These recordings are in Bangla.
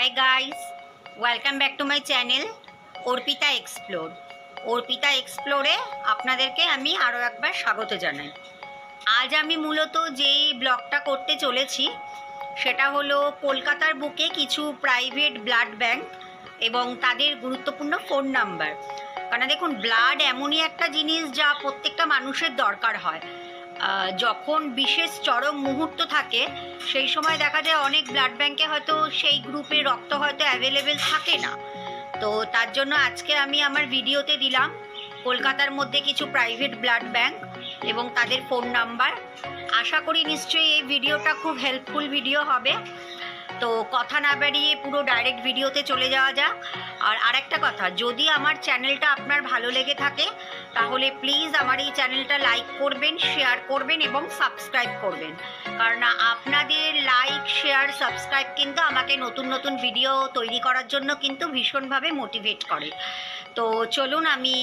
High guys, welcome back to my channel Arpita explore. Arpita এক্সপ্লোরে আপনাদেরকে আমি আরও একবার স্বাগত জানাই। আজ আমি মূলত যেই ব্লগটা করতে চলেছি সেটা হলো কলকাতার বুকে কিছু প্রাইভেট ব্লাড ব্যাংক এবং তাদের গুরুত্বপূর্ণ ফোন নাম্বার। কারণ দেখুন, ব্লাড এমনই একটা জিনিস যা প্রত্যেকটা মানুষের দরকার হয়। যখন বিশেষ চরম মুহূর্ত থাকে সেই সময় দেখা যায় অনেক ব্লাড ব্যাংকে হয়তো সেই গ্রুপে রক্ত হয়তো অ্যাভেলেবেল থাকে না। তো তার জন্য আজকে আমি আমার ভিডিওতে দিলাম কলকাতার মধ্যে কিছু প্রাইভেট ব্লাড ব্যাংক এবং তাদের ফোন নাম্বার। আশা করি নিশ্চয়ই এই ভিডিওটা খুব হেল্পফুল ভিডিও হবে। তো কথা না বাড়িয়ে পুরো ডাইরেক্ট ভিডিওতে চলে যাওয়া যাক। আর আরেকটা কথা, যদি আমার চ্যানেলটা আপনার ভালো লেগে থাকে তাহলে প্লিজ আমার এই চ্যানেলটা লাইক করবেন, শেয়ার করবেন এবং সাবস্ক্রাইব করবেন। কারণ আপনাদের লাইক, শেয়ার, সাবস্ক্রাইব কিন্তু আমাকে নতুন নতুন ভিডিও তৈরি করার জন্য কিন্তু ভীষণভাবে মোটিভেট করে। তো চলুন আমি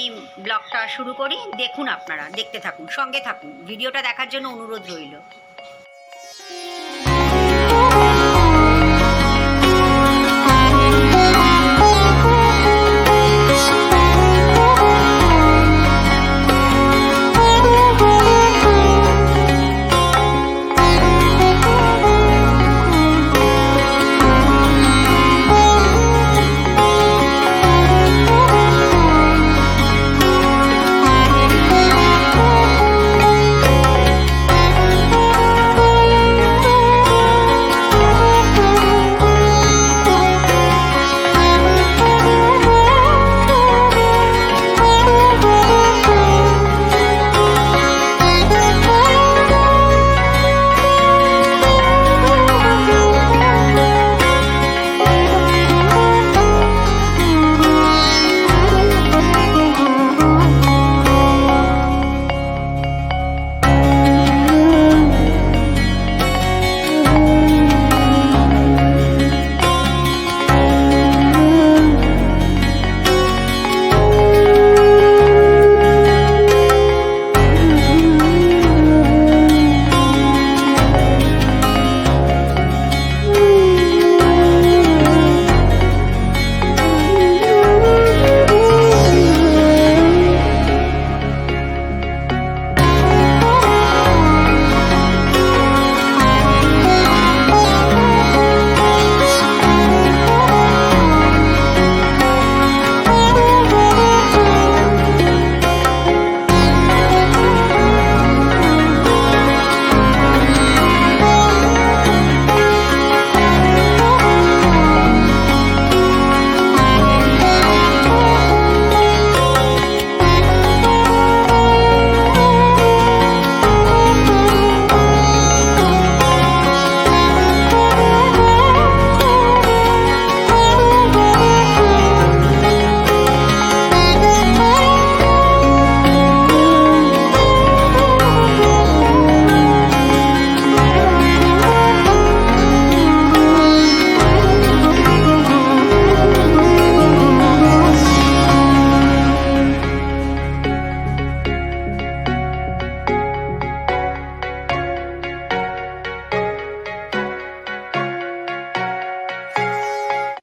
ব্লগটা শুরু করি। দেখুন, আপনারা দেখতে থাকুন, সঙ্গে থাকুন, ভিডিওটা দেখার জন্য অনুরোধ রইল।